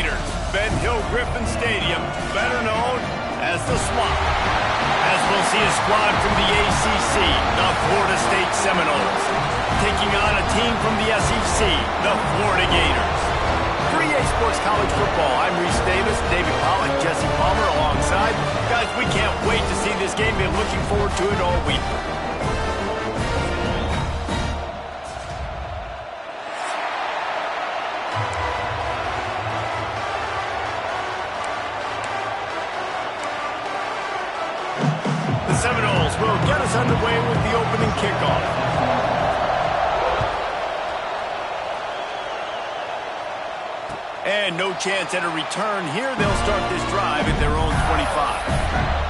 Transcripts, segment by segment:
Gators, Ben Hill Griffin Stadium, better known as the Swamp. As we'll see a squad from the ACC, the Florida State Seminoles, taking on a team from the SEC, the Florida Gators. 3A Sports College Football, I'm Reese Davis, David Pollack, Jesse Palmer alongside. Guys, we can't wait to see this game. Been looking forward to it all week. The Seminoles will get us underway with the opening kickoff. And no chance at a return here. They'll start this drive at their own 25.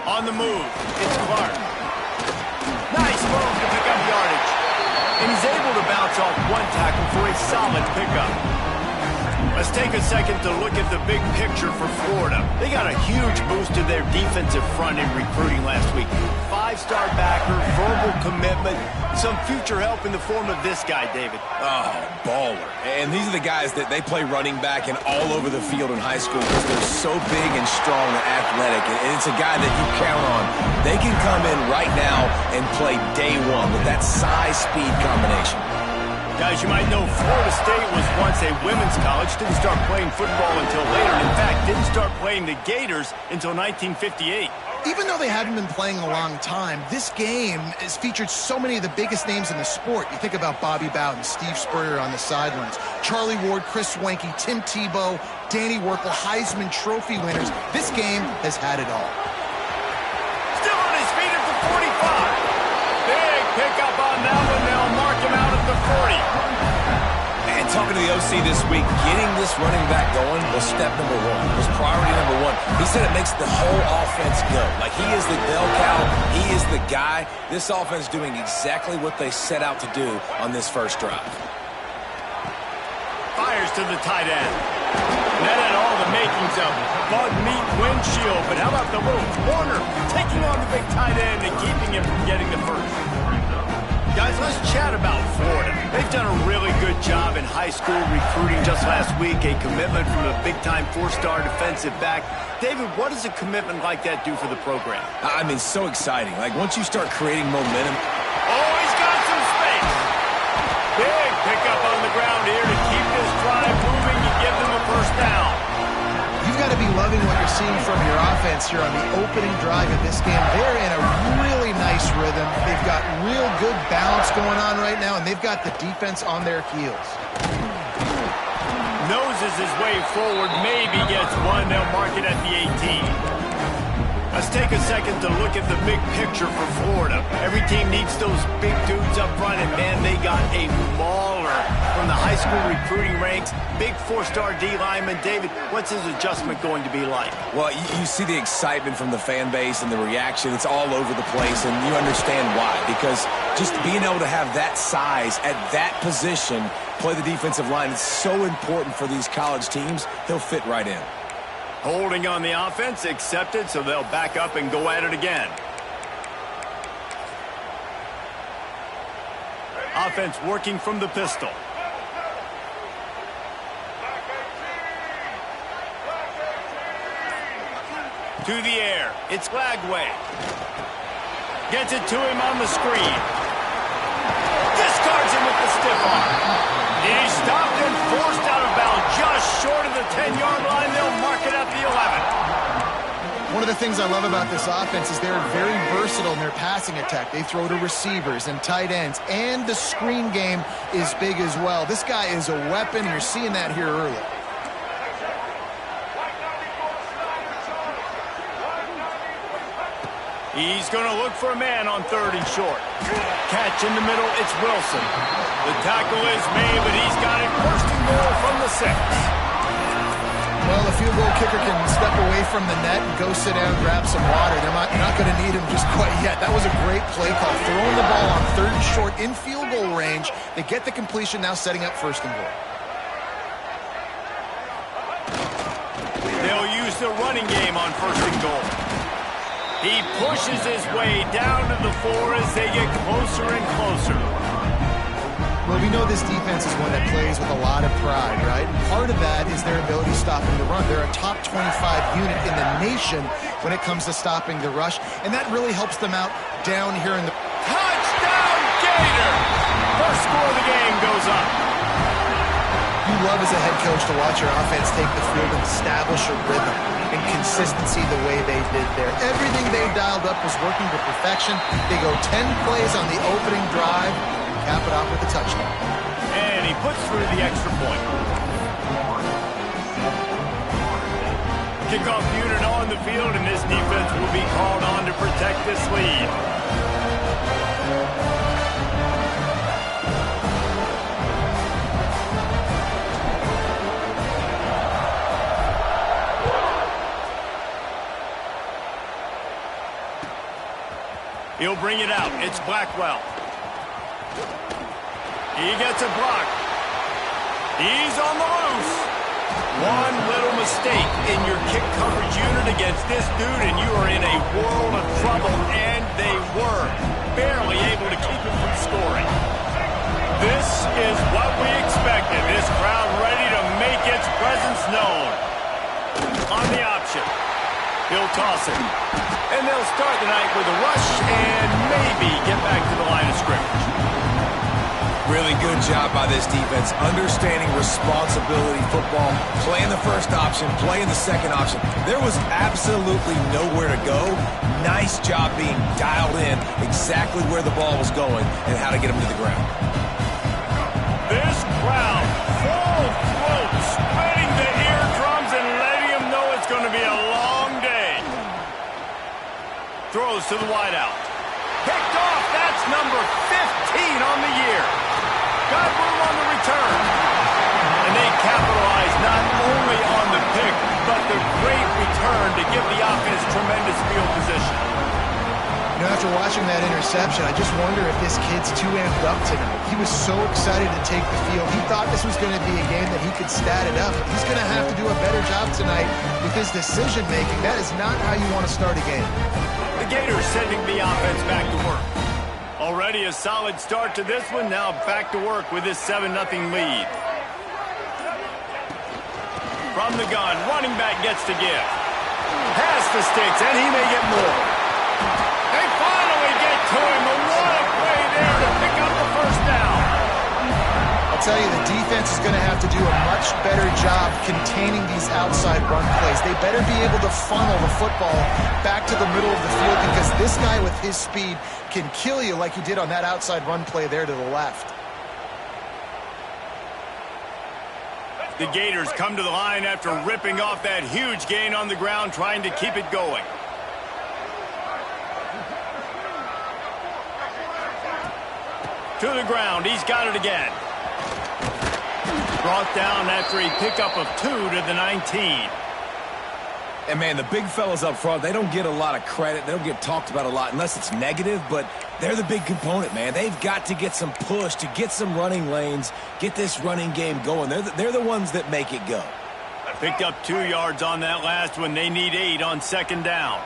On the move, it's Clark. Nice move to pick up yardage. And he's able to bounce off one tackle for a solid pickup. Let's take a second to look at the big picture for Florida. They got a huge boost to their defensive front in recruiting last week. 5-star backer, verbal commitment, some future help in the form of this guy, David. Oh, baller. And these are the guys that they play running back and all over the field in high school because they're so big and strong and athletic. And it's a guy that you count on. They can come in right now and play day one with that size-speed combination. Guys, you might know Florida State was once a women's college. Didn't start playing football until later. And in fact, didn't start playing the Gators until 1958. Even though they haven't been playing a long time, this game has featured so many of the biggest names in the sport. You think about Bobby Bowden, Steve Spurrier on the sidelines, Charlie Ward, Chris Wenke, Tim Tebow, Danny Werkel, Heisman Trophy winners. This game has had it all. Still on his feet at the 45. Big pickup on that one. They'll mark him out at the 40. And talking to the OC this week, getting this running back going was step number one. Was priority number one. He said it makes the whole offense go. Like he is the bell cow. He is the guy. This offense doing exactly what they set out to do on this first drive. Fires to the tight end. That had all the makings of bug meat windshield. But how about the little corner taking on the big tight end and keeping him from getting the first? Guys, let's chat about Florida. They've done a really good job in high school recruiting. Just last week, a commitment from a big-time 4-star defensive back. David, what does a commitment like that do for the program? I mean, so exciting. Like, once you start creating momentum. Oh, he's got some space. Big pickup on the ground here to keep this drive moving and give them a first down. You've got to be loving what you're seeing from your offense here on the opening drive of this game. They're in a really nice rhythm. They've got real good balance going on right now, and they've got the defense on their heels. Noses his way forward, maybe gets one. They'll mark it at the 18. Let's take a second to look at the big picture for Florida. Every team needs those big dudes up front, and man, they got a mauler from the high school recruiting ranks. Big 4-star D lineman. David, what's his adjustment going to be like? Well, you see the excitement from the fan base and the reaction. It's all over the place, and you understand why. Because just being able to have that size at that position, play the defensive line, it's so important for these college teams. He'll fit right in. Holding on the offense, accepted, so they'll back up and go at it again. Offense working from the pistol. To the air, it's Lagway. Gets it to him on the screen. Discards him with the stiff arm. He's stopped and forced out of bounds just short of the 10-yard line. They'll mark it at the 11. One of the things I love about this offense is they're very versatile in their passing attack. They throw to receivers and tight ends, and the screen game is big as well. This guy is a weapon. You're seeing that here early. He's going to look for a man on 3rd and short. Catch in the middle, it's Wilson. The tackle is made, but he's got it first and goal from the 6. Well, the field goal kicker can step away from the net and go sit down and grab some water. They're not going to need him just quite yet. That was a great play call. Throwing the ball on 3rd and short in field goal range. They get the completion, now setting up 1st and goal. They'll use the running game on 1st and goal. He pushes his way down to the 4 as they get closer and closer. Well, we know this defense is one that plays with a lot of pride, right? And part of that is their ability stopping the run. They're a top 25 unit in the nation when it comes to stopping the rush, and that really helps them out down here in the... Touchdown, Gator! First score of the game goes up. You love as a head coach to watch your offense take the field and establish a rhythm and consistency the way they did there. Everything they dialed up was working to perfection. They go 10 plays on the opening drive, cap it off with a touchdown. And he puts through the extra point. Kickoff unit on the field, and this defense will be called on to protect this lead. He'll bring it out. It's Blackwell. He gets a block. He's on the loose. One little mistake in your kick coverage unit against this dude, and you are in a world of trouble, and they were barely able to keep him from scoring. This is what we expected. This crowd ready to make its presence known. On the option, he'll toss it. And they'll start the night with a rush and maybe get back to the line of scrimmage. Really good job by this defense, understanding responsibility football, playing the first option, playing the second option. There was absolutely nowhere to go. Nice job being dialed in exactly where the ball was going and how to get him to the ground. This crowd, full throat, spreading the eardrums and letting them know it's going to be a long day. Throws to the wideout. Picked off. That's number 15 on the year. Got room on the return. And they capitalize not only on the pick, but the great return to give the offense tremendous field position. You know, after watching that interception, I just wonder if this kid's too amped up tonight. He was so excited to take the field. He thought this was going to be a game that he could stat it up. He's going to have to do a better job tonight with his decision-making. That is not how you want to start a game. The Gators sending the offense back to work. Already a solid start to this one. Now back to work with this 7-0 lead. From the gun, running back gets to give. Pass the sticks, and he may get more. They finally get to him. A what a play there to pick up the first down. I'll tell you, the defense is going to have to do a much better job containing these outside run plays. They better be able to funnel the football back to the middle of the field, because this guy with his speed can kill you like he did on that outside run play there to the left. The Gators come to the line after ripping off that huge gain on the ground, trying to keep it going. To the ground, he's got it again. Brought down after a pickup of 2 to the 19. And, man, the big fellas up front, they don't get a lot of credit. They don't get talked about a lot unless it's negative, but they're the big component, man. They've got to get some push, to get some running lanes, get this running game going. They're the ones that make it go. Picked up 2 yards on that last one. They need 8 on second down.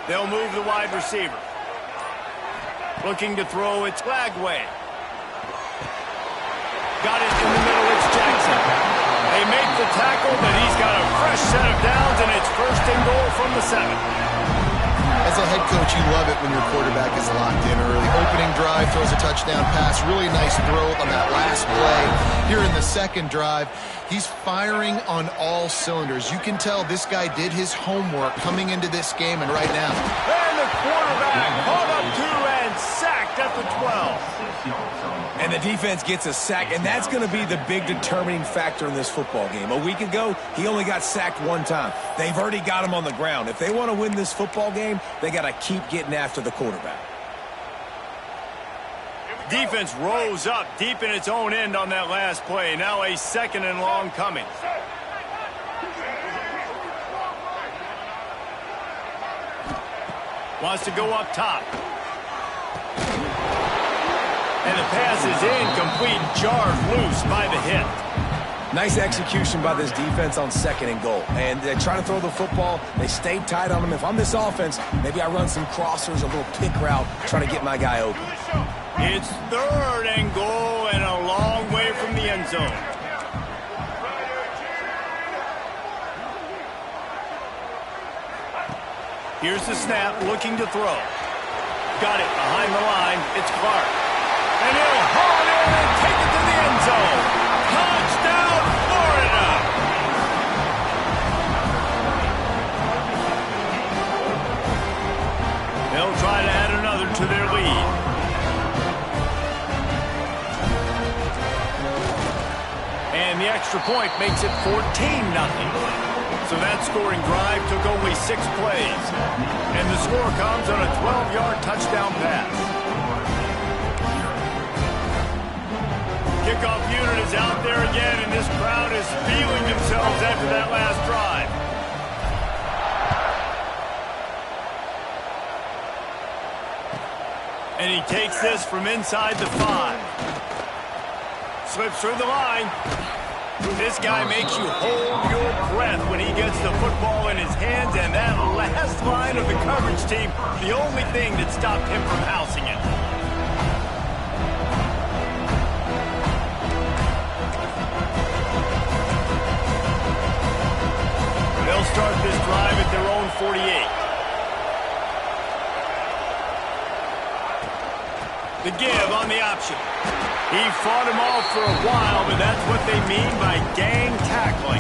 They'll move the wide receiver. Looking to throw, it's Lagway. Got it in the middle, it's Jackson. They make the tackle, but he's got a fresh set of downs, and it's 1st and goal from the 7. As a head coach, you love it when your quarterback is locked in early. Opening drive, throws a touchdown pass. Really nice throw on that last play. Here in the second drive, he's firing on all cylinders. You can tell this guy did his homework coming into this game, and right now. And the quarterback caught up to and sacked at the 12. And the defense gets a sack, and that's going to be the big determining factor in this football game. A week ago, he only got sacked 1 time. They've already got him on the ground. If they want to win this football game, they got to keep getting after the quarterback. Defense rose up deep in its own end on that last play. Now a 2nd and long coming. Wants to go up top. And the pass is incomplete, jarred loose by the hit. Nice execution by this defense on 2nd and goal. And they're trying to throw the football. They stayed tight on him. If I'm this offense, maybe I run some crossers, a little pick route, trying to get my guy open. It's 3rd and goal and a long way from the end zone. Here's the snap, looking to throw. Got it behind the line. It's Clark. And he'll haul it in and take it to the end zone. Touchdown, Florida! They'll try to add another to their lead. And the extra point makes it 14-0. So that scoring drive took only 6 plays. And the score comes on a 12-yard touchdown pass. Kickoff unit is out there again, and this crowd is feeling themselves after that last drive. And he takes this from inside the 5. Slips through the line. This guy makes you hold your breath when he gets the football in his hands, and that last line of the coverage team, the only thing that stopped him from housing it. They'll start this drive at their own 48. The give on the option. He fought him off for a while, but that's what they mean by gang tackling.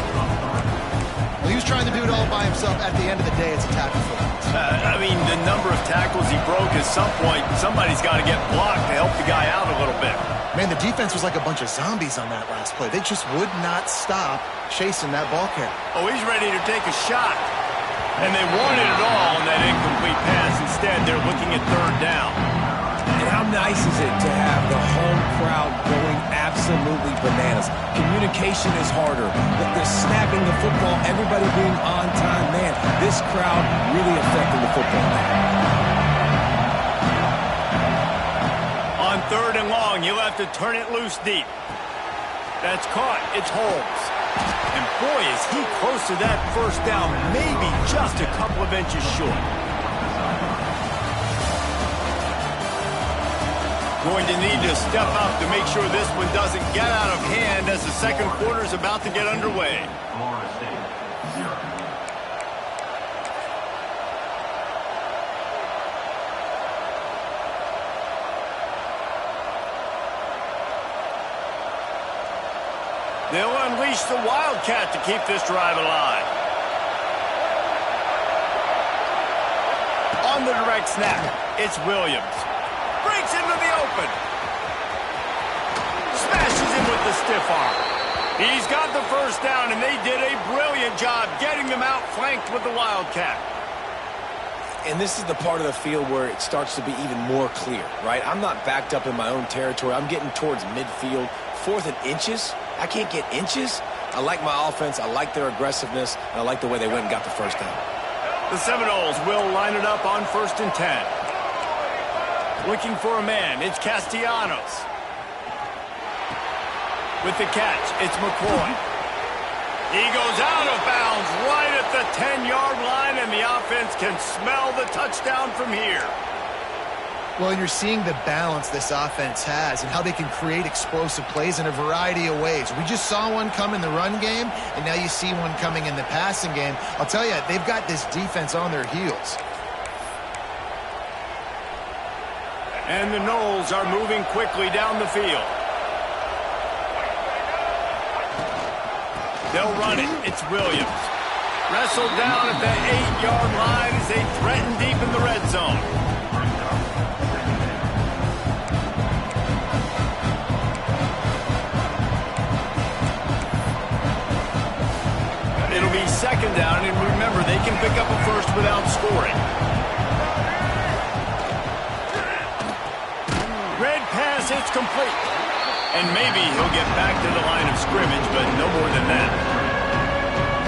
Well, he was trying to do it all by himself. At the end of the day, it's a tackle for him. I mean, the number of tackles he broke, at some point, somebody's got to get blocked to help the guy out a little bit. Man, the defense was like a bunch of zombies on that last play. They just would not stop chasing that ball carrier. Oh, he's ready to take a shot. And they wanted it all on that incomplete pass. Instead, they're looking at 3rd down. And how nice is it to have the home crowd going absolutely bananas? Communication is harder. They're snapping the football, everybody being on time. Man, this crowd really affecting the football game. On 3rd and long, you'll have to turn it loose deep. That's caught. It's Holmes. And boy, is he close to that 1st down, maybe just a couple of inches short. Going to need to step up to make sure this one doesn't get out of hand as the 2nd quarter is about to get underway. They'll unleash the Wildcat to keep this drive alive. On the direct snap, it's Williams. Breaks into the open. Smashes him with the stiff arm. He's got the 1st down, and they did a brilliant job getting them outflanked with the Wildcat. And this is the part of the field where it starts to be even more clear, right? I'm not backed up in my own territory. I'm getting towards midfield. 4th and inches. I can't get inches. I like my offense. I like their aggressiveness. And I like the way they went and got the 1st down. The Seminoles will line it up on 1st and 10. Looking for a man. It's Castellanos. With the catch, it's McCoy. He goes out of bounds right at the 10-yard line, and the offense can smell the touchdown from here. Well, you're seeing the balance this offense has and how they can create explosive plays in a variety of ways. We just saw one come in the run game, and now you see one coming in the passing game. I'll tell you, they've got this defense on their heels. And the Noles are moving quickly down the field. They'll run it. It's Williams. Wrestled down at the 8-yard line as they threaten deep in the red zone. It'll be 2nd down, and remember, they can pick up a 1st without scoring. Red pass, it's complete. And maybe he'll get back to the line of scrimmage, but no more than that.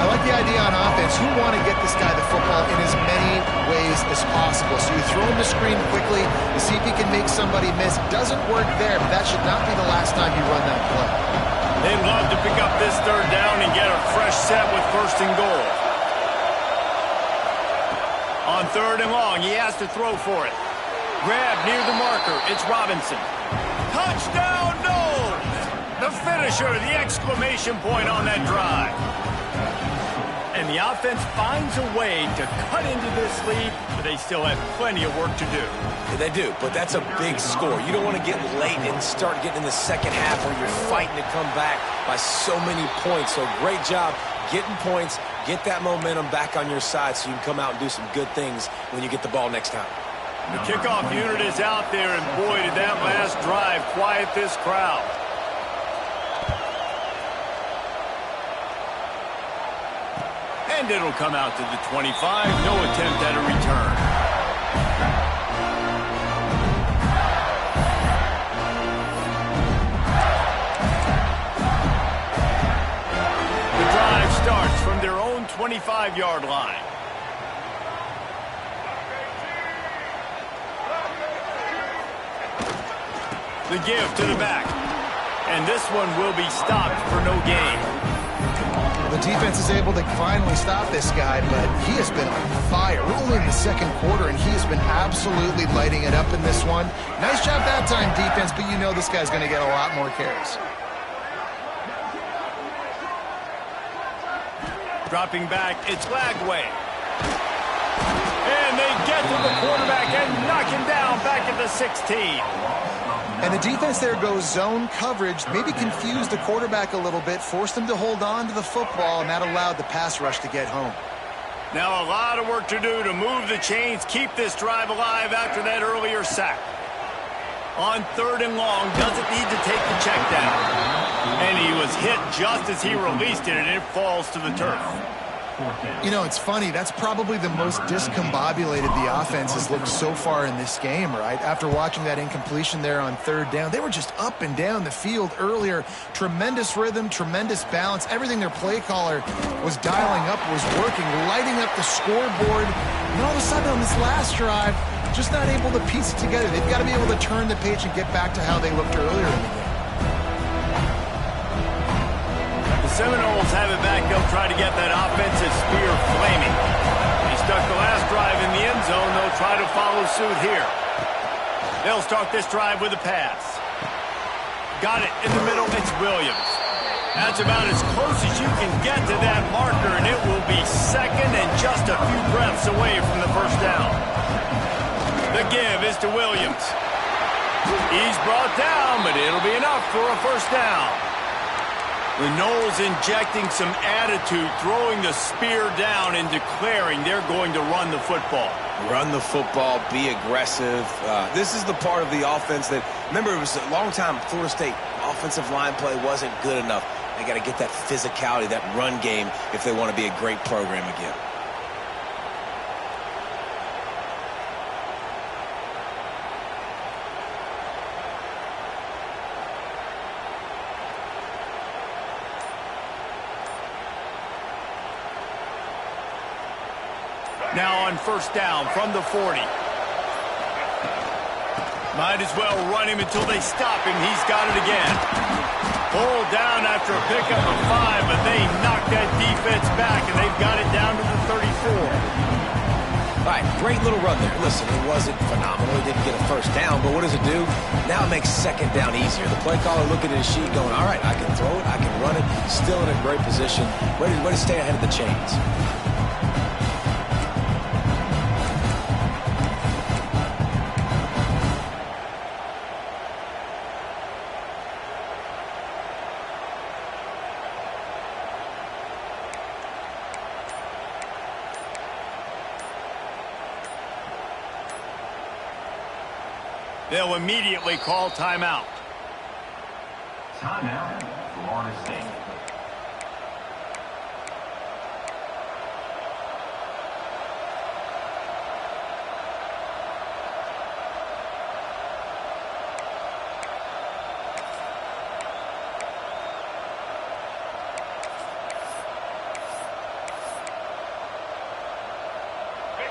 I like the idea on offense. You want to get this guy the football in as many ways as possible. So you throw him the screen quickly to see if he can make somebody miss. Doesn't work there, but that should not be the last time you run that play. They'd love to pick up this third down and get a fresh set with first and goal. On third and long, he has to throw for it. Grab near the marker. It's Robinson. Touchdown, Knowles! The finisher, the exclamation point on that drive. And the offense finds a way to cut into this lead, but they still have plenty of work to do. Yeah, they do, but that's a big score. You don't want to get late and start getting in the second half where you're fighting to come back by so many points. So great job getting points, get that momentum back on your side so you can come out and do some good things when you get the ball next time. The kickoff unit is out there, and boy, did that last drive quiet this crowd. And it'll come out to the 25. No attempt at a return. The drive starts from their own 25-yard line. The give to the back. And this one will be stopped for no gain. The defense is able to finally stop this guy, but he has been on fire. We're only in the second quarter, and he has been absolutely lighting it up in this one. Nice job that time, defense, but you know this guy's going to get a lot more carries. Dropping back, it's Lagway. And they get to the quarterback and knock him down back at the 16. And the defense there goes zone coverage, maybe confused the quarterback a little bit, forced him to hold on to the football, and that allowed the pass rush to get home. Now a lot of work to do to move the chains, keep this drive alive after that earlier sack. On third and long, doesn't need to take the check down. And he was hit just as he released it, and it falls to the turf. You know, it's funny. That's probably the most discombobulated the offense has looked so far in this game, right? After watching that incompletion there on third down, they were just up and down the field earlier. Tremendous rhythm, tremendous balance. Everything their play caller was dialing up was working, lighting up the scoreboard. And all of a sudden on this last drive, just not able to piece it together. They've got to be able to turn the page and get back to how they looked earlier in the game. Seminoles have it back. They'll try to get that offensive spear flaming. They stuck the last drive in the end zone. They'll try to follow suit here. They'll start this drive with a pass. Got it in the middle. It's Williams. That's about as close as you can get to that marker, and it will be second and just a few breaths away from the first down. The give is to Williams. He's brought down, but it'll be enough for a first down. The Noles injecting some attitude, throwing the spear down and declaring they're going to run the football. Run the football, be aggressive. This is the part of the offense that, remember, it was a long time Florida State offensive line play wasn't good enough. They got to get that physicality, that run game, if they want to be a great program again. Now on first down from the 40. Might as well run him until they stop him. He's got it again. Pulled down after a pickup of 5, but they knocked that defense back, and they've got it down to the 34. All right, great little run there. Listen, it wasn't phenomenal. He didn't get a first down, but what does it do? Now it makes second down easier. The play caller looking at his sheet going, all right, I can throw it, I can run it. Still in a great position. Ready to stay ahead of the chains. They'll immediately call timeout. Timeout, Florida State.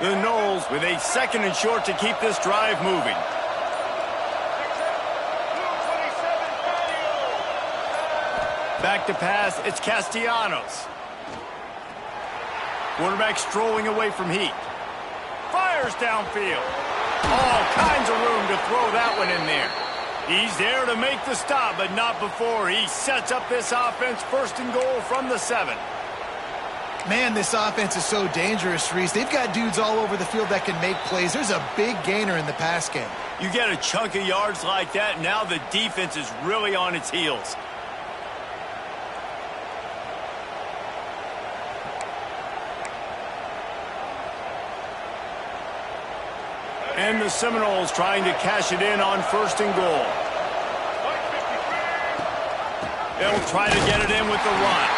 The Noles with a 2nd and short to keep this drive moving. Back to pass, it's Castellanos. Quarterback strolling away from Heat. Fires downfield. All kinds of room to throw that one in there. He's there to make the stop, but not before he sets up this offense 1st and goal from the 7. Man, this offense is so dangerous, Reese. They've got dudes all over the field that can make plays. There's a big gainer in the pass game. You get a chunk of yards like that, now the defense is really on its heels. And the Seminoles trying to cash it in on 1st and goal. They'll try to get it in with the run.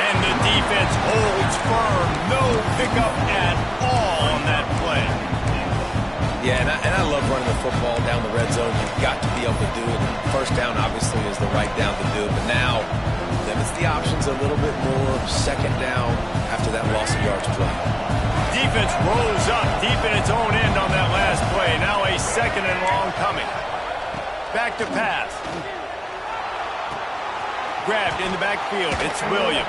And the defense holds firm. No pickup at all on that play. Yeah, and I love running the football down the red zone. You've got to be able to do it. 1st down, obviously, is the right down to do it. But now, limits the options a little bit more. 2nd down after that loss of yards play. Defense rose up deep in its own end on that last play. Now a 2nd and long coming. Back to pass. Grabbed in the backfield. It's Williams.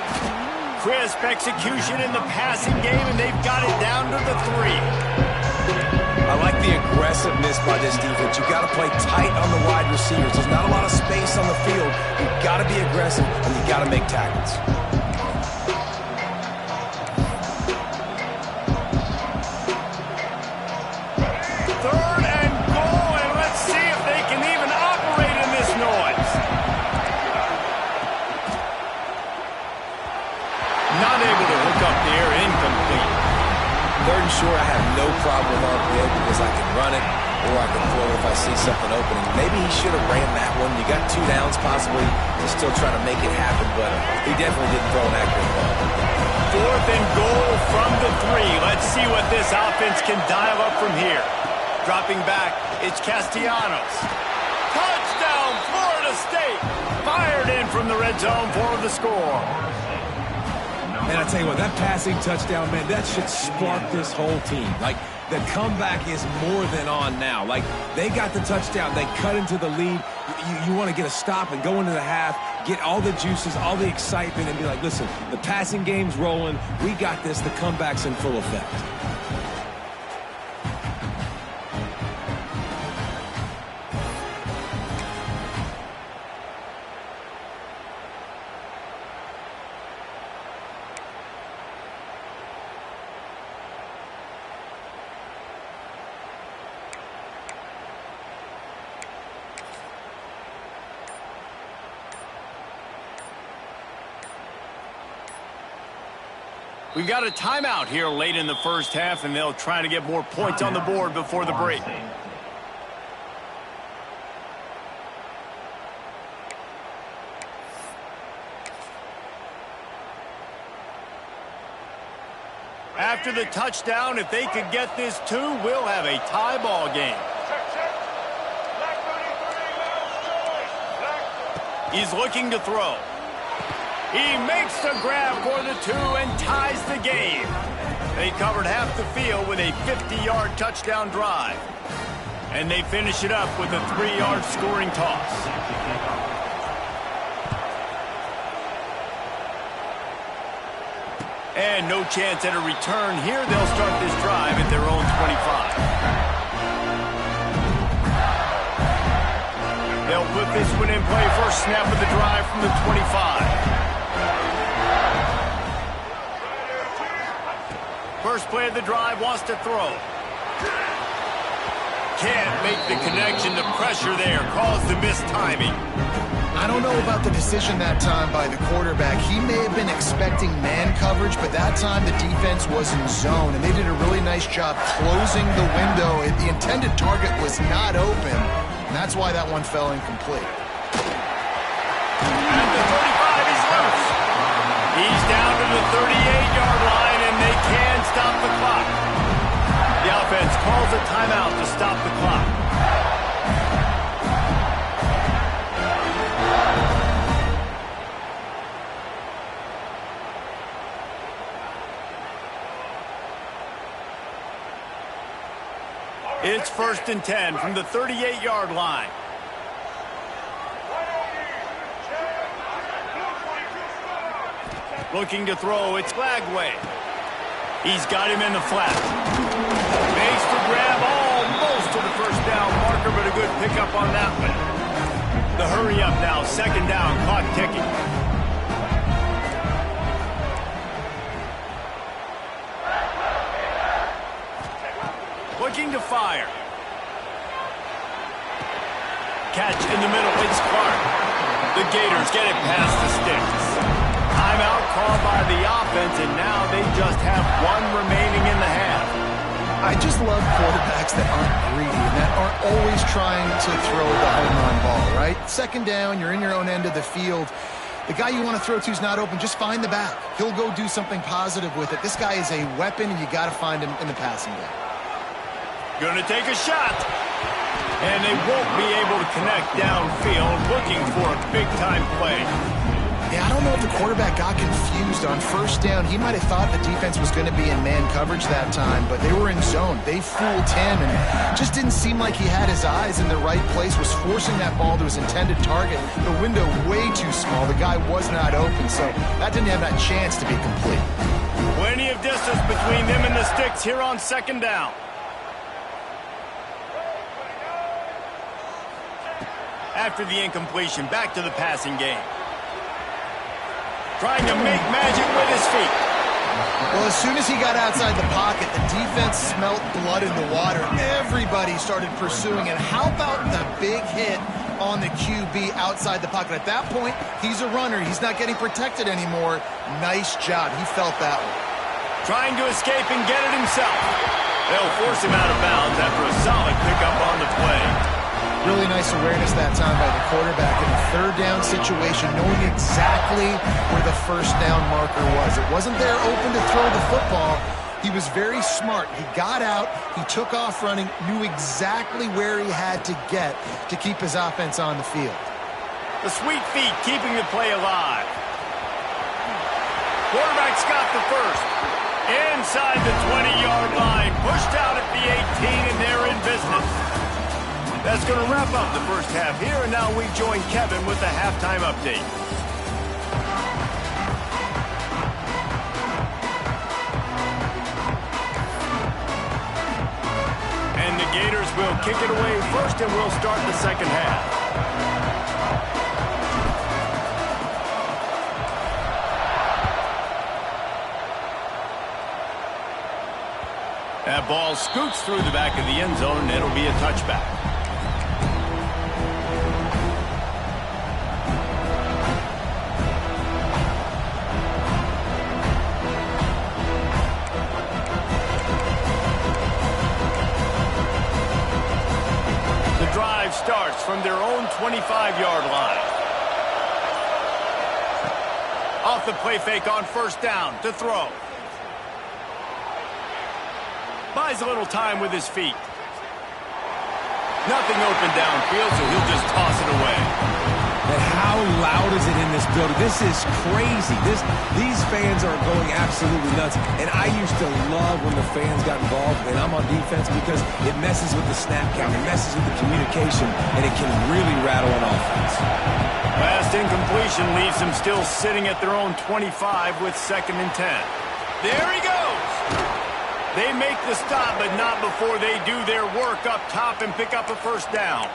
Crisp execution in the passing game, and they've got it down to the 3. I like the aggressiveness by this defense. You've got to play tight on the wide receivers. There's not a lot of space on the field. You've got to be aggressive, and you've got to make tackles. 3rd and goal, and let's see if they can even operate in this noise. Not able to hook up there, incomplete. 3rd and short, I have no problem with RPO because I can run it or I can throw it if I see something opening. Maybe he should have ran that one. You got 2 downs possibly to still try to make it happen, but he definitely didn't throw an accurate ball. 4th and goal from the 3. Let's see what this offense can dial up from here. Dropping back, it's Castellanos. Touchdown, Florida State! Fired in from the red zone for the score. And I tell you what, that passing touchdown, man, that should spark this whole team. Like, the comeback is more than on now. Like, they got the touchdown. They cut into the lead. You want to get a stop and go into the half, get all the juices, all the excitement, and be like, listen, the passing game's rolling. We got this. The comeback's in full effect. We've got a timeout here late in the 1st half, and they'll try to get more points on the board before the break. After the touchdown, if they could get this 2, we'll have a tie ball game. He's looking to throw. He makes the grab for the 2 and ties the game. They covered half the field with a 50-yard touchdown drive. And they finish it up with a 3-yard scoring toss. And no chance at a return here. They'll start this drive at their own 25. They'll put this one in play. First snap of the drive from the 25. First play of the drive, wants to throw. Can't make the connection. The pressure there caused the missed timing. I don't know about the decision that time by the quarterback. He may have been expecting man coverage, but that time the defense was in zone, and they did a really nice job closing the window. The intended target was not open, and that's why that one fell incomplete. At the 35, he's loose. He's down to the 38-yard line, and they can stop the clock. The offense calls a timeout to stop the clock. It's 1st and 10 from the 38-yard line. Looking to throw, it's Lagway. He's got him in the flat. Makes the grab almost to the first down marker, but a good pickup on that one. The hurry up now, 2nd down, clock ticking. Looking to fire. Catch in the middle, it's Clark. The Gators get it past the sticks. Timeout called by the offense, and now they just have one remaining in the half. I just love quarterbacks that aren't greedy and that aren't always trying to throw the home run ball, right? 2nd down, you're in your own end of the field. The guy you want to throw to is not open. Just find the back. He'll go do something positive with it. This guy is a weapon, and you got to find him in the passing game. Going to take a shot. And they won't be able to connect downfield, looking for a big-time play. Yeah, I don't know if the quarterback got confused on 1st down. He might have thought the defense was going to be in man coverage that time, but they were in zone. They fooled him, and just didn't seem like he had his eyes in the right place, was forcing that ball to his intended target. The window way too small. The guy was not open, so that didn't have that chance to be complete. Plenty of distance between them and the sticks here on 2nd down. After the incompletion, back to the passing game. Trying to make magic with his feet. Well, as soon as he got outside the pocket, the defense smelt blood in the water. Everybody started pursuing it. How about the big hit on the QB outside the pocket? At that point, he's a runner. He's not getting protected anymore. Nice job. He felt that one. Trying to escape and get it himself. They'll force him out of bounds after a solid pickup on the play. Really nice awareness that time by the quarterback in a 3rd down situation, knowing exactly where the 1st down marker was. It wasn't there open to throw the football. He was very smart. He got out, he took off running, knew exactly where he had to get to keep his offense on the field. The sweet feet keeping the play alive. Quarterback's got the first. Inside the 20-yard line, pushed out at the 18, and they're in business. That's going to wrap up the first half here, and now we join Kevin with the halftime update. And the Gators will kick it away first, and we'll start the 2nd half. That ball scoots through the back of the end zone, and it'll be a touchback. Starts from their own 25-yard line. Off the play fake on 1st down to throw. Buys a little time with his feet. Nothing open downfield, so he'll just toss it away. And how loud is it in this building? This is crazy. These fans are going absolutely nuts. And I used to love when the fans got involved, and I'm on defense, because it messes with the snap count, it messes with the communication, and it can really rattle an offense. Last incompletion leaves them still sitting at their own 25 with 2nd and 10. There he goes. They make the stop, but not before they do their work up top and pick up a 1st down.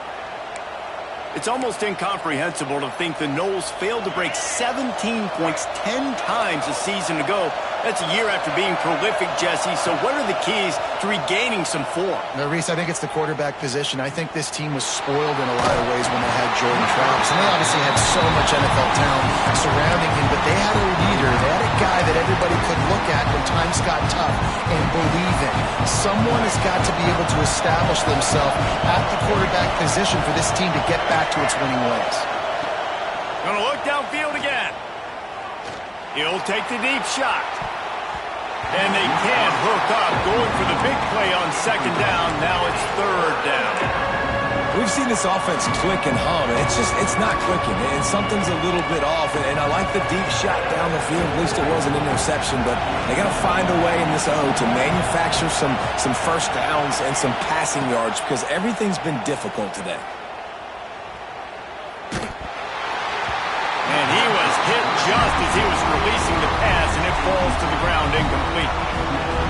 It's almost incomprehensible to think the Noles failed to break 17 points 10 times a season ago. That's a year after being prolific, Jesse. So what are the keys to regaining some form? No, Reese, I think it's the quarterback position. I think this team was spoiled in a lot of ways when they had Jordan Travis. And they obviously had so much NFL talent surrounding him, but they had a leader. They had a guy that everybody could look at when times got tough and believe in. Someone has got to be able to establish themselves at the quarterback position for this team to get back to its winning ways. Gonna look downfield again. He'll take the deep shot. And they can't hook up. Going for the big play on 2nd down. Now it's 3rd down. We've seen this offense click and hum, and it's not clicking, and something's a little bit off. And I like the deep shot down the field. At least it was an interception, but they got to find a way in this O to manufacture some first downs and some passing yards because everything's been difficult today. And he was hit just as he was releasing the pass, and it falls to the ground incomplete.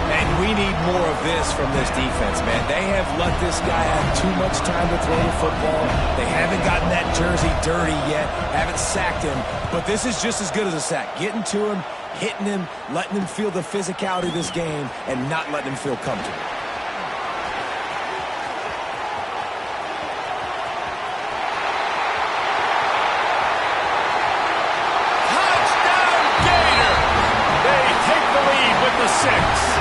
And we need more of this from this defense, man. They have let this guy have too much time to throw the football. They haven't gotten that jersey dirty yet, haven't sacked him. But this is just as good as a sack. Getting to him, hitting him, letting him feel the physicality of this game, and not letting him feel comfortable. Touchdown, Gator! They take the lead with the 6.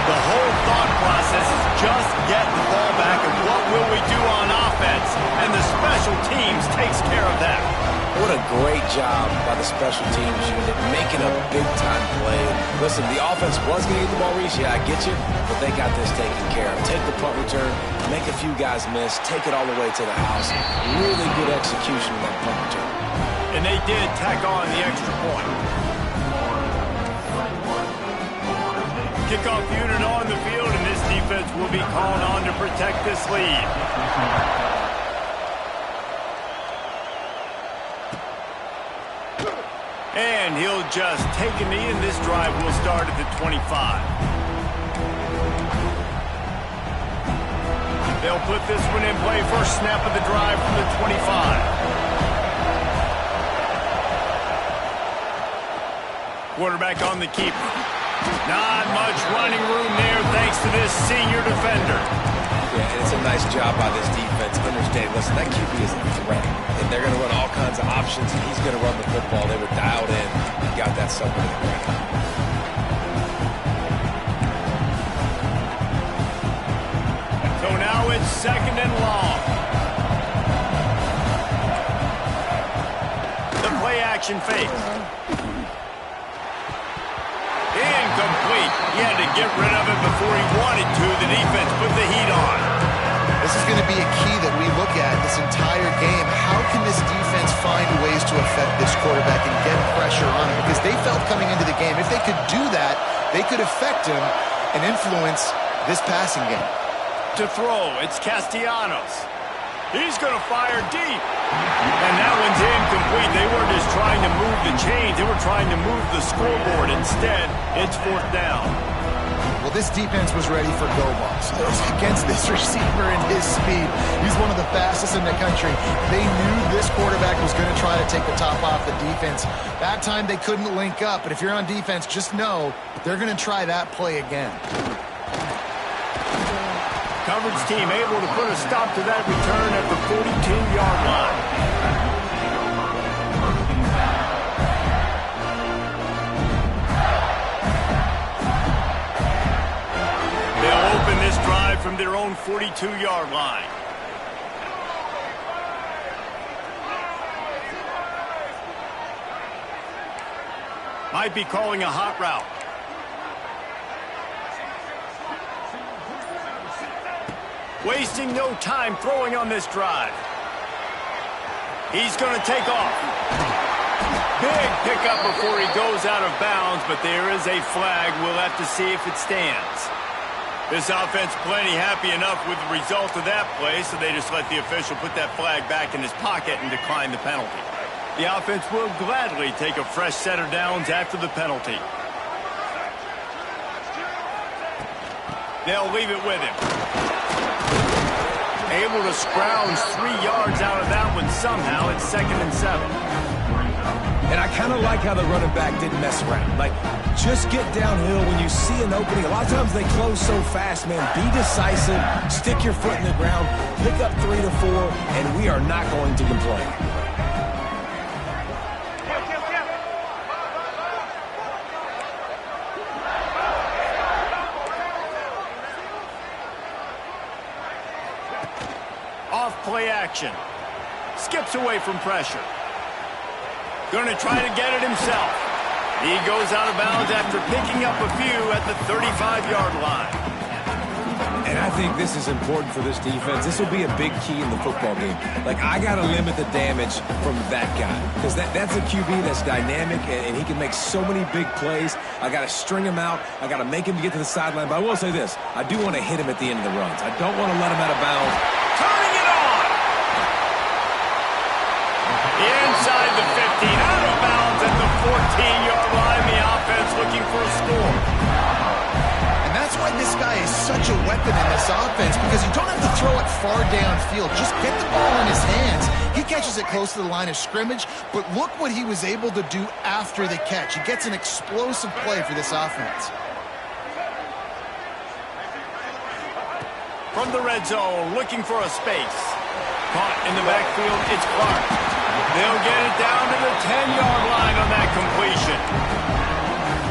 The whole thought process is just get the ball back and what will we do on offense? And the special teams takes care of that. What a great job by the special teams unit making a big-time play. Listen, the offense was going to get the ball, Reese. Yeah, I get you, but they got this taken care of. Take the punt return, make a few guys miss, take it all the way to the house. Really good execution of that punt return. And they did tack on the extra point. Kickoff unit on the field, and this defense will be called on to protect this lead. And he'll just take a knee, and this drive will start at the 25. They'll put this one in play. First snap of the drive from the 25. Quarterback on the keeper. Not much running room there thanks to this senior defender. Yeah, and it's a nice job by this defense. Understand, listen, that QB is a threat. And they're going to run all kinds of options, and he's going to run the football. They were dialed in and got that somewhere to the ground. So now it's 2nd and long. The play action fake. Incomplete. He had to get rid of it before he wanted to. The defense put the heat on. This is going to be a key that we look at this entire game. How can this defense find ways to affect this quarterback and get pressure on him? Because they felt coming into the game, if they could do that, they could affect him and influence this passing game. To throw, it's Castellanos. He's going to fire deep. And that one's incomplete. They weren't just trying to move the chains. They were trying to move the scoreboard. Instead, it's 4th down. Well, this defense was ready for go balls. Against this receiver and his speed, he's one of the fastest in the country. They knew this quarterback was going to try to take the top off the defense. That time they couldn't link up, but if you're on defense, just know they're going to try that play again. Coverage team able to put a stop to that return at the 42-yard line. They'll open this drive from their own 42-yard line. Might be calling a hot route. Wasting no time throwing on this drive. He's going to take off. Big pickup before he goes out of bounds, but there is a flag. We'll have to see if it stands. This offense plenty happy enough with the result of that play, so they just let the official put that flag back in his pocket and decline the penalty. The offense will gladly take a fresh set of downs after the penalty. They'll leave it with him. Able to scrounge 3 yards out of that one somehow. It's 2nd and 7. And I kind of like how the running back didn't mess around. Like, just get downhill when you see an opening. A lot of times they close so fast, man. Be decisive, stick your foot in the ground, pick up 3 to 4, and we are not going to complain. Play action. Skips away from pressure. Going to try to get it himself. He goes out of bounds after picking up a few at the 35-yard line. And And I think this is important for this defense. This will be a big key in the football game. Like, I got to limit the damage from that guy because that's a QB that's dynamic, and he can make so many big plays. I got to string him out. I got to make him get to the sideline. But I will say this. I do want to hit him at the end of the runs. I don't want to let him out of bounds. Turning it on! Inside the 15, out of bounds at the 14-yard line. The offense looking for a score. And that's why this guy is such a weapon in this offense, because you don't have to throw it far downfield. Just get the ball in his hands. He catches it close to the line of scrimmage, but look what he was able to do after the catch. He gets an explosive play for this offense. From the red zone, looking for a space. Caught in the backfield, it's Clark. They'll get it down to the 10-yard line on that completion.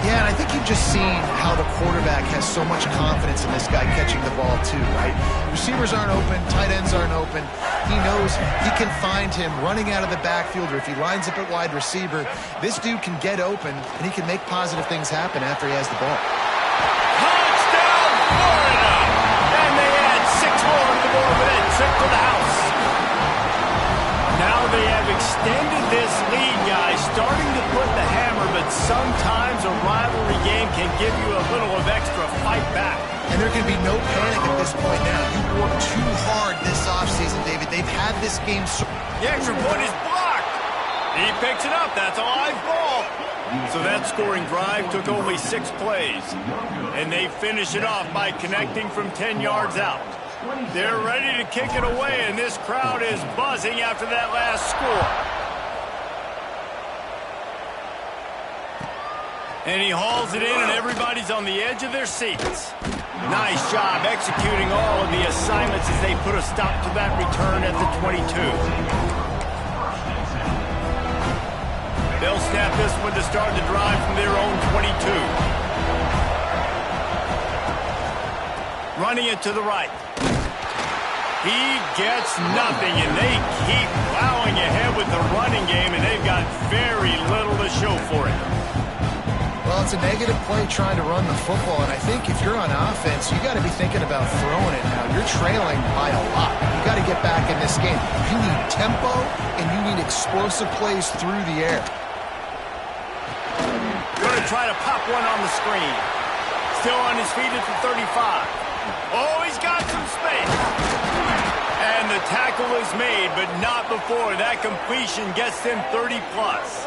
Yeah, and I think you've just seen how the quarterback has so much confidence in this guy catching the ball too, right? Receivers aren't open, tight ends aren't open. He knows he can find him running out of the backfield, or if he lines up at wide receiver, this dude can get open, and he can make positive things happen after he has the ball. Touchdown, Florida! And they add 6 more to the board with a trip to the house. Now they have extended this lead, guys, starting to put the hammer, but sometimes a rivalry game can give you a little of extra fight back. And there can be no panic at this point now. You worked too hard this offseason, David. They've had this game. The extra point is blocked. He picks it up. That's a live ball. So that scoring drive took only 6 plays. And they finish it off by connecting from 10 yards out. They're ready to kick it away, and this crowd is buzzing after that last score. And he hauls it in, and everybody's on the edge of their seats. Nice job executing all of the assignments as they put a stop to that return at the 22. They'll snap this one to start the drive from their own 22. Running it to the right. He gets nothing, and they keep plowing ahead with the running game, and they've got very little to show for it. Well, it's a negative play trying to run the football, and I think if you're on offense, you got to be thinking about throwing it now. You're trailing by a lot. You got to get back in this game. You need tempo, and you need explosive plays through the air. Going to try to pop one on the screen. Still on his feet at the 35. Oh, he's got some space. And the tackle is made, but not before that completion gets them 30-plus.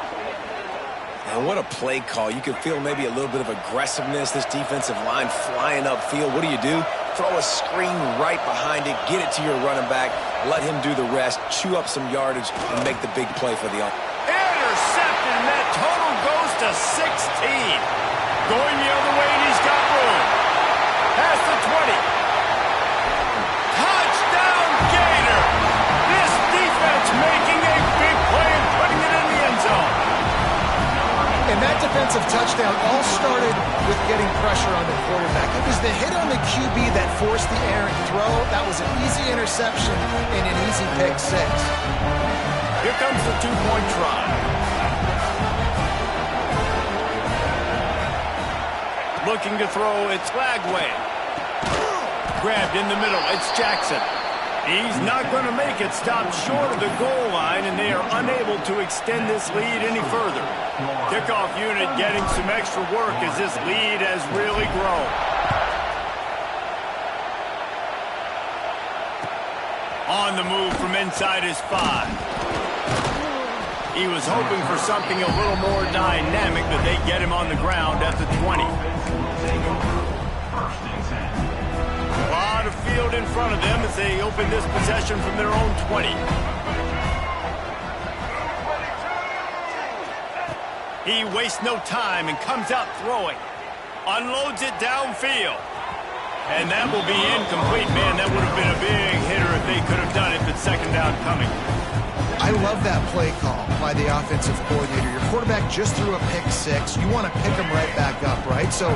And what a play call. You can feel maybe a little bit of aggressiveness, this defensive line flying upfield. What do? Throw a screen right behind it, get it to your running back, let him do the rest, chew up some yardage, and make the big play for the offense. Intercepted, and that total goes to 16. Going the other way, and he's got room. Past the 20. Touchdown, Gator! This defense making a big play and putting it in the end zone. And that defensive touchdown all started with getting pressure on the quarterback. It was the hit on the QB that forced the errant throw. That was an easy interception and an easy pick 6. Here comes the 2-point try. Looking to throw, it's Lagway. Grabbed in the middle, it's Jackson. He's not going to make it, stopped short of the goal line, and they are unable to extend this lead any further. Kickoff unit getting some extra work as this lead has really grown. On the move from inside his 5. He was hoping for something a little more dynamic, but they get him on the ground at the 20. A lot of field in front of them as they open this possession from their own 20. He wastes no time and comes out throwing. Unloads it downfield. And that will be incomplete. Man, that would have been a big hitter if they could have done it, but second down coming. I love that play call by the offensive coordinator. Your quarterback just threw a pick 6. You want to pick him right back up, right? So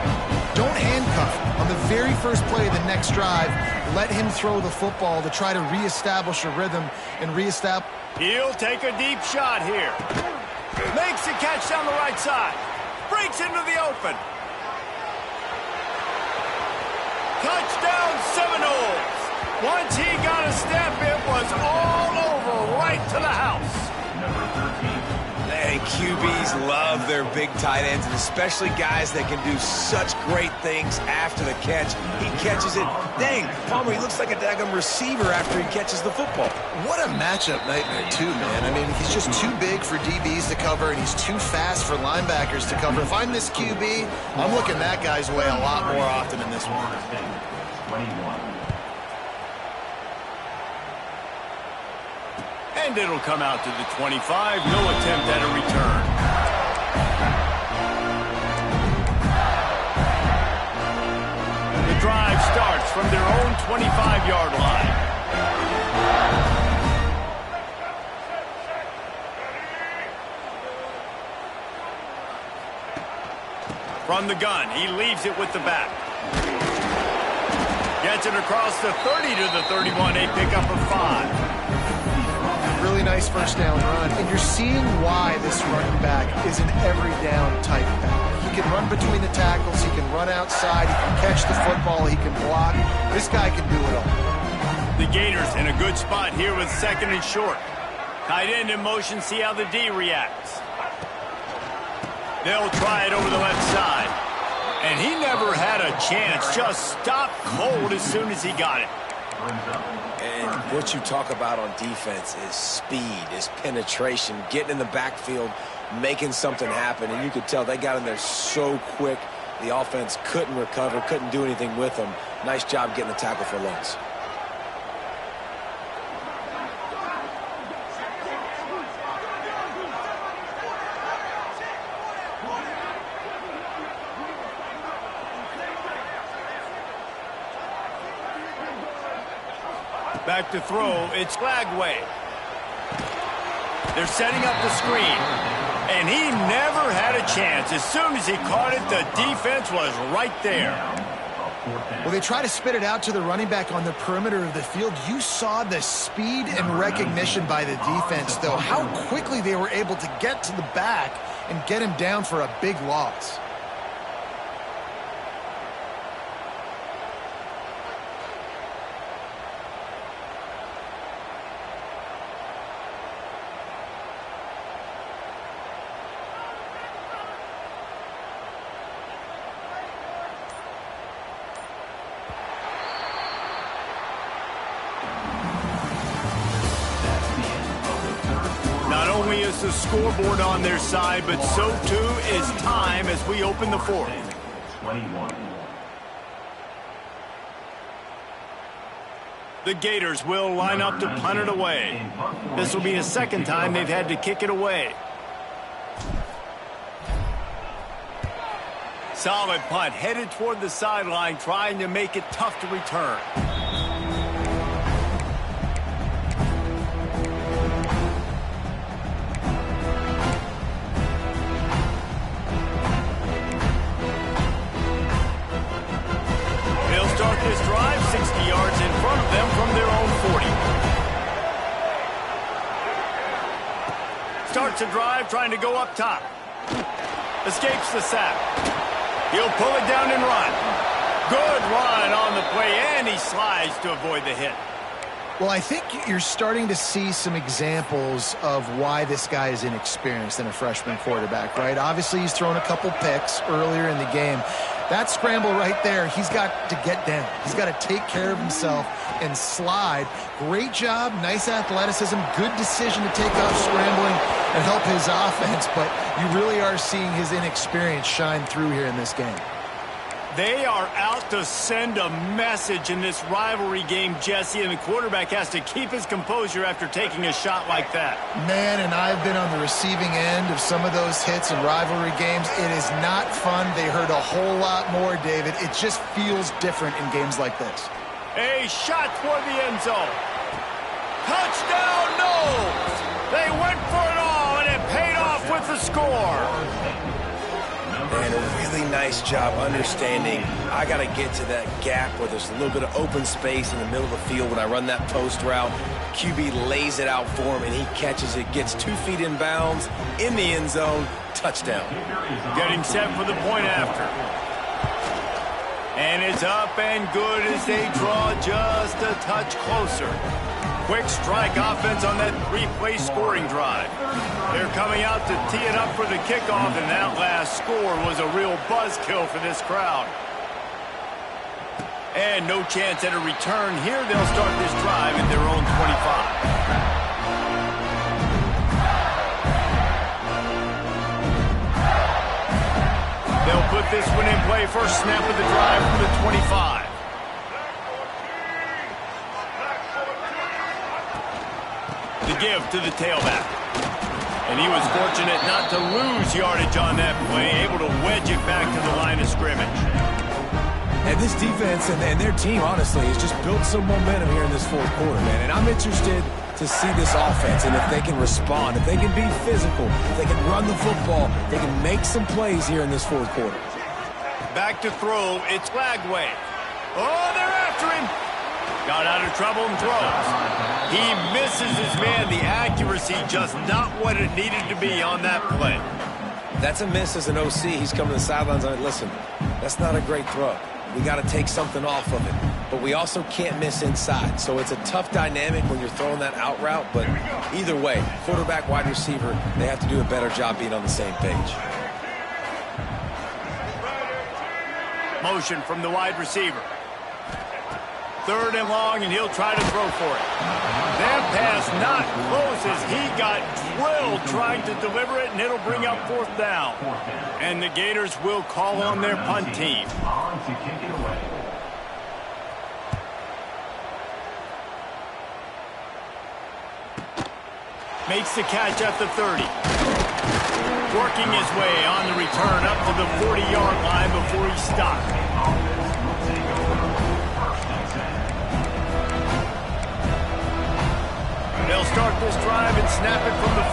don't handcuff him. On the very first play of the next drive, let him throw the football to try to reestablish a rhythm and reestablish. He'll take a deep shot here. Makes the catch down the right side. Breaks into the open. Touchdown, Seminoles. Once he got a step, it was all over right to the house. And QBs love their big tight ends, and especially guys that can do such great things after the catch. He catches it. Dang, Palmer, he looks like a daggum receiver after he catches the football. What a matchup nightmare, too, man. I mean, he's just too big for DBs to cover, and he's too fast for linebackers to cover. If I'm this QB, I'm looking that guy's way a lot more often in this one. 21. And it'll come out to the 25. No attempt at a return. The drive starts from their own 25-yard line. From the gun, he leaves it with the back. Gets it across the 30 to the 31, a pickup of 5. Really nice first down run, and you're seeing why this running back is an every down type back. He can run between the tackles, he can run outside, he can catch the football, he can block. This guy can do it all. The Gators in a good spot here with 2nd and short. Tight end in motion, see how the D reacts. They'll try it over the left side. And he never had a chance, just stopped cold as soon as he got it. And what you talk about on defense is speed, is penetration, getting in the backfield, making something happen. And you could tell they got in there so quick, the offense couldn't recover, couldn't do anything with them. Nice job getting the tackle for loss. Back to throw, it's Lagway. They're setting up the screen, and he never had a chance. As soon as he caught it, the defense was right there. Well, they try to spit it out to the running back on the perimeter of the field. You saw the speed and recognition by the defense, though. How quickly they were able to get to the back and get him down for a big loss. The scoreboard on their side, but so too is time as we open the 4th. 21. The Gators will line up to punt it away. This will be the 2nd time they've had to kick it away. Solid punt, headed toward the sideline, trying to make it tough to return. This drive 60 yards in front of them from their own 40. Starts a drive trying to go up top. Escapes the sack. He'll pull it down and run. Good run on the play, and he slides to avoid the hit. Well, I think you're starting to see some examples of why this guy is inexperienced in a freshman quarterback, right? Obviously, he's thrown a couple picks earlier in the game. That scramble right there, he's got to get down. He's got to take care of himself and slide. Great job, nice athleticism, good decision to take off scrambling and help his offense, but you really are seeing his inexperience shine through here in this game. They are out to send a message in this rivalry game, Jesse, and the quarterback has to keep his composure after taking a shot like that. Man, and I've been on the receiving end of some of those hits in rivalry games. It is not fun. They hurt a whole lot more, David. It just feels different in games like this. A shot toward the end zone. Touchdown, Noles! They went for it all, and it paid off with the score. And a really nice job understanding I got to get to that gap where there's a little bit of open space in the middle of the field when I run that post route. QB lays it out for him, and he catches it, gets 2 feet in bounds, in the end zone, touchdown. Getting set for the point after. And it's up and good as they draw just a touch closer. Quick strike offense on that three-play scoring drive. They're coming out to tee it up for the kickoff, and that last score was a real buzzkill for this crowd. And no chance at a return here. They'll start this drive at their own 25. They'll put this one in play. First snap of the drive from the 25. The give to the tailback. And he was fortunate not to lose yardage on that play, able to wedge it back to the line of scrimmage. And this defense and their team, honestly, has just built some momentum here in this fourth quarter, man. And I'm interested to see this offense and if they can respond, if they can be physical, if they can run the football, if they can make some plays here in this fourth quarter. Back to throw, it's Lagway. Oh, they're after him. Got out of trouble and throws. He misses his man. The accuracy just not what it needed to be on that play. That's a miss as an OC. He's coming to the sidelines on it. Listen, that's not a great throw. We got to take something off of it. But we also can't miss inside. So it's a tough dynamic when you're throwing that out route. But either way, quarterback, wide receiver, they have to do a better job being on the same page. Motion from the wide receiver. Third and long, and he'll try to throw for it. That pass not close as he got drilled trying to deliver it, and it'll bring up fourth down. And the Gators will call on their punt team. Makes the catch at the 30. Working his way on the return up to the 40-yard line before he stopped. They'll start this drive and snap it from the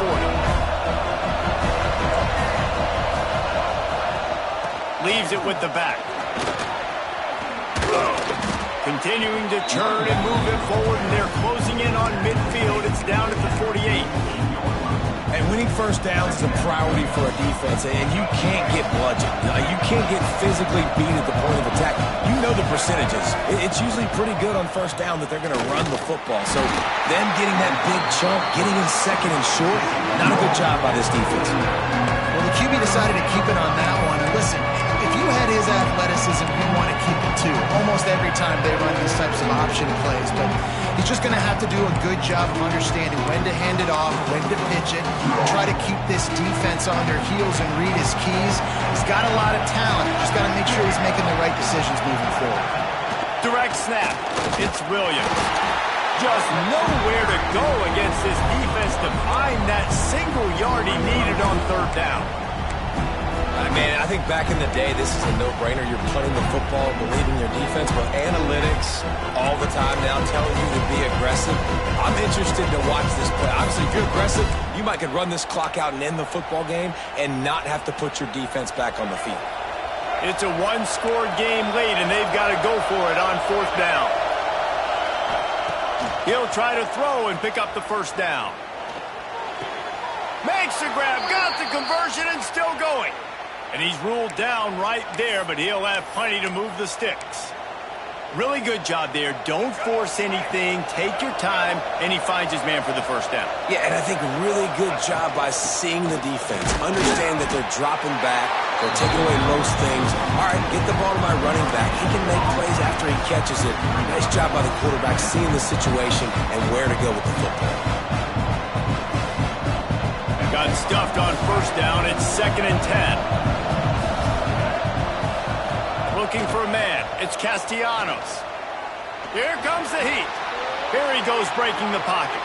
40. Leaves it with the back. Continuing to churn and move it forward, and they're closing in on midfield. It's down at the 48. And winning first downs is a priority for a defense, and you can't get bludgeoned. You can't get physically beat at the point of attack. You know the percentages. It's usually pretty good on first down that they're going to run the football. So them getting that big chunk, getting in second and short, not a good job by this defense. Well, the QB decided to keep it on that one. And listen, if you had his athleticism, you want to keep it too. Almost every time they run these types of option plays. But he's just going to have to do a good job of understanding when to hand it off, when to pitch it, try to keep this defense on their heels and read his keys. He's got a lot of talent. Just got to make sure he's making the right decisions moving forward. Direct snap. It's Williams. Just nowhere to go against this defense to find that single yard he needed on third down. Man, I think back in the day, this is a no-brainer. You're punting the football, believing your defense, but analytics all the time now telling you to be aggressive. I'm interested to watch this play. Obviously, if you're aggressive, you might could run this clock out and end the football game and not have to put your defense back on the field. It's a one-score game late, and they've got to go for it on fourth down. He'll try to throw and pick up the first down. Makes the grab, got the conversion, and still going. And he's ruled down right there, but he'll have plenty to move the sticks. Really good job there. Don't force anything. Take your time, and he finds his man for the first down. Yeah, and I think really good job by seeing the defense. Understand that they're dropping back. They're taking away most things. All right, get the ball to my running back. He can make plays after he catches it. Nice job by the quarterback seeing the situation and where to go with the football. Got stuffed on first down. It's 2nd and 10. Looking for a man. It's Castellanos. Here comes the heat. Here he goes breaking the pocket.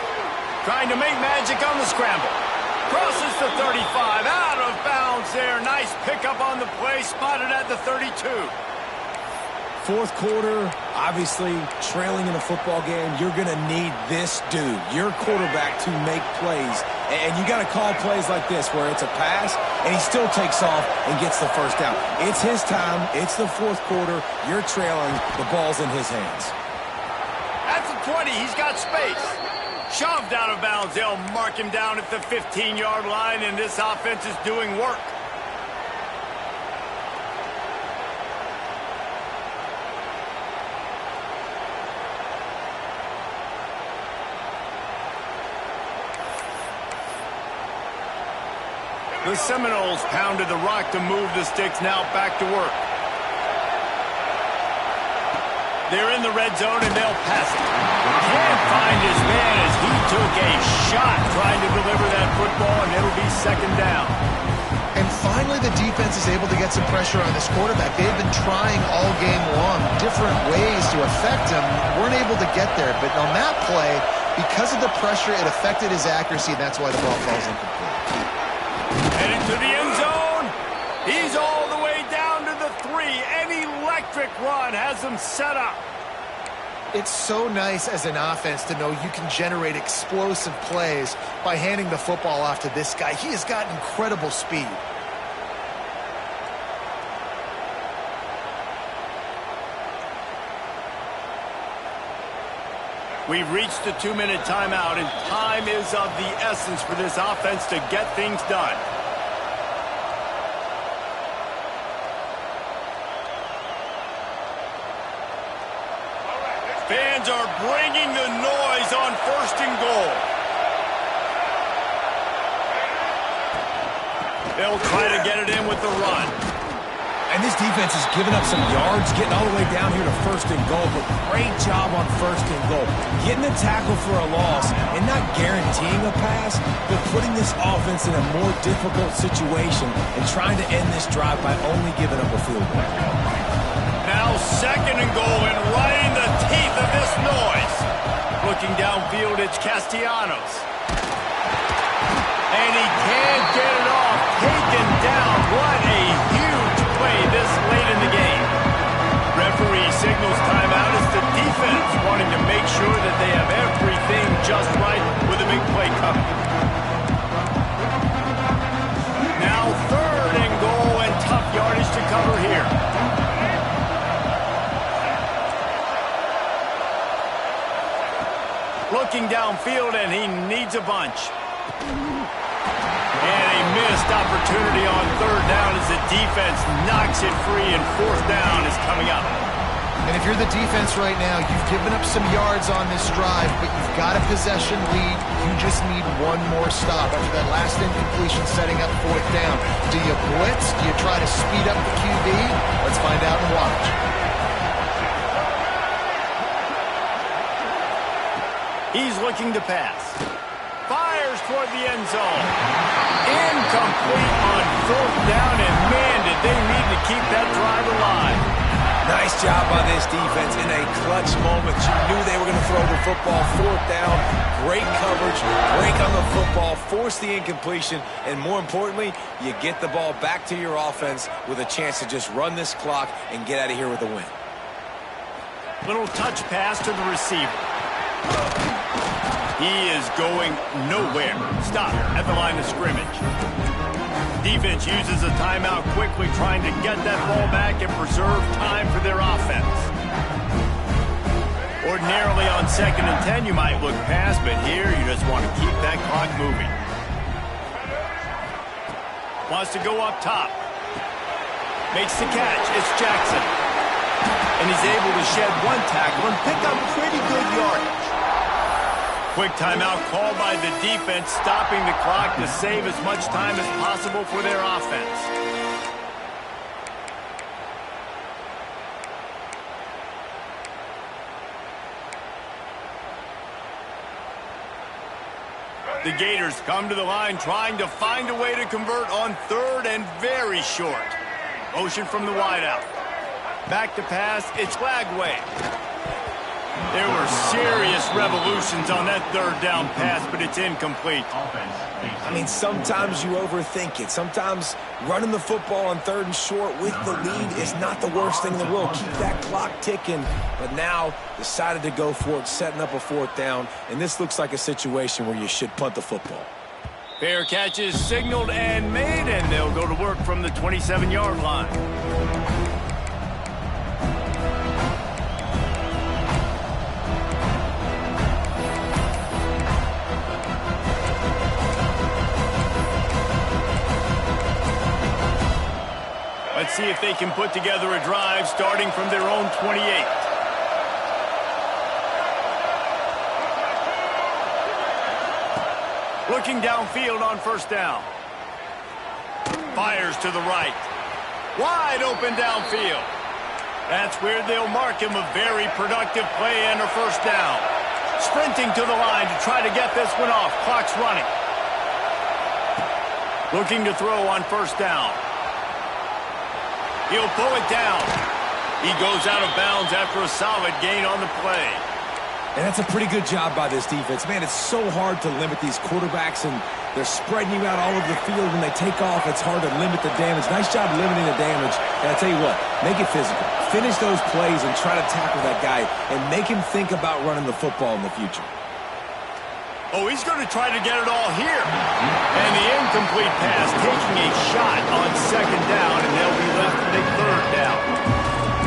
Trying to make magic on the scramble. Crosses the 35. Out of bounds there. Nice pickup on the play. Spotted at the 32. Fourth quarter, obviously trailing in a football game, you're going to need this dude, your quarterback, to make plays. And you got to call plays like this where it's a pass and he still takes off and gets the first down. It's his time. It's the fourth quarter. You're trailing. The ball's in his hands. At the 20, he's got space. Shoved out of bounds. They'll mark him down at the 15-yard line, and this offense is doing work. The Seminoles pounded the rock to move the sticks, now back to work. They're in the red zone, and they'll pass it. Can't find his man as he took a shot trying to deliver that football, and it'll be second down. And finally, the defense is able to get some pressure on this quarterback. They've been trying all game long different ways to affect him. Weren't able to get there, but on that play, because of the pressure, it affected his accuracy, and that's why the ball falls incomplete. Headed to the end zone. He's all the way down to the 3. An electric run has him set up. It's so nice as an offense to know you can generate explosive plays by handing the football off to this guy. He has got incredible speed. We've reached the 2-minute timeout, and time is of the essence for this offense to get things done. Fans are bringing the noise on 1st and goal. They'll try to get it in with the run. And this defense has given up some yards, getting all the way down here to 1st and goal, but great job on 1st and goal. Getting a tackle for a loss and not guaranteeing a pass, but putting this offense in a more difficult situation and trying to end this drive by only giving up a field goal. Now 2nd and goal, and right in the teeth of this noise. Looking downfield, it's Castellanos. And he can't get it off. Taken down. What a huge play this late in the game. Referee signals timeout as the defense wanting to make sure that they have everything just right with a big play coming. Now 3rd and goal, and tough yardage to cover here. Looking downfield, and he needs a bunch. And a missed opportunity on 3rd down as the defense knocks it free, and 4th down is coming up. And if you're the defense right now, you've given up some yards on this drive, but you've got a possession lead. You just need one more stop after that last incompletion setting up 4th down. Do you blitz? Do you try to speed up the QB? Let's find out and watch. He's looking to pass. Fires toward the end zone. Incomplete on 4th down, and man, did they need to keep that drive alive. Nice job by this defense in a clutch moment. You knew they were going to throw the football. 4th down, great coverage, break on the football, force the incompletion, and more importantly, you get the ball back to your offense with a chance to just run this clock and get out of here with a win. Little touch pass to the receiver. He is going nowhere. Stop at the line of scrimmage. Defense uses a timeout quickly, trying to get that ball back and preserve time for their offense. Ordinarily on 2nd and 10, you might look past, but here you just want to keep that clock moving. Wants to go up top. Makes the catch. It's Jackson. And he's able to shed one tackle and pick up pretty good yardage. Quick timeout called by the defense, stopping the clock to save as much time as possible for their offense. The Gators come to the line trying to find a way to convert on 3rd and very short. Motion from the wideout. Back to pass, it's Lagway. There were serious revolutions on that 3rd down pass, but it's incomplete. I mean, sometimes you overthink it. Sometimes running the football on 3rd and short with the lead is not the worst thing in the world. Keep that clock ticking. But now decided to go for it, setting up a 4th down. And this looks like a situation where you should punt the football. Fair catch is signaled and made, and they'll go to work from the 27-yard line. Let's see if they can put together a drive starting from their own 28. Looking downfield on 1st down. Fires to the right. Wide open downfield. That's where they'll mark him a very productive play and a first down. Sprinting to the line to try to get this one off. Clock's running. Looking to throw on first down. He'll pull it down. He goes out of bounds after a solid gain on the play. And that's a pretty good job by this defense. Man, it's so hard to limit these quarterbacks, and they're spreading you out all over the field. When they take off, it's hard to limit the damage. Nice job limiting the damage. And I tell you what, make it physical. Finish those plays and try to tackle that guy and make him think about running the football in the future. Oh, he's going to try to get it all here. And the incomplete pass taking a shot on second down, and they'll be left with a third down.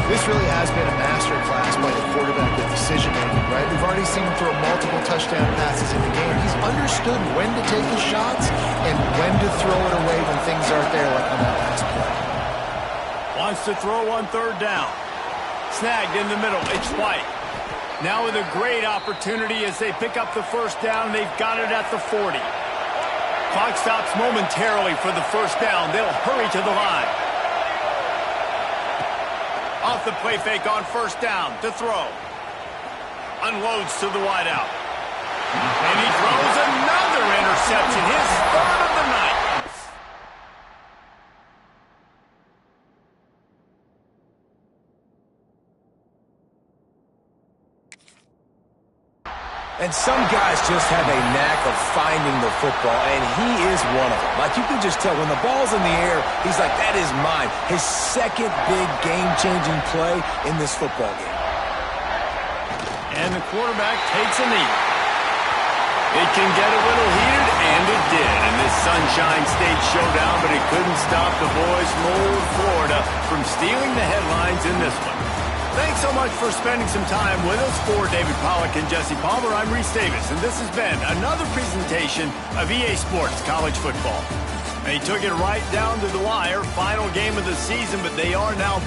This really has been a masterclass by the quarterback with decision-making, right? We've already seen him throw multiple touchdown passes in the game. He's understood when to take his shots and when to throw it away when things aren't there, like on that last play. Wants to throw on third down. Snagged in the middle. It's White. Now with a great opportunity as they pick up the first down. They've got it at the 40. Clock stops momentarily for the first down. They'll hurry to the line. Off the play fake on first down to throw. Unloads to the wideout. And he throws another interception. His third of the night. And some guys just have a knack of finding the football, and he is one of them. Like, you can just tell when the ball's in the air, he's like, that is mine. His second big game-changing play in this football game. And the quarterback takes a knee. It can get a little heated, and it did in this Sunshine State showdown, but it couldn't stop the boys from old Florida from stealing the headlines in this one. Thanks so much for spending some time with us. For David Pollack and Jesse Palmer, I'm Reese Davis, and this has been another presentation of EA Sports College Football. They took it right down to the wire, final game of the season, but they are now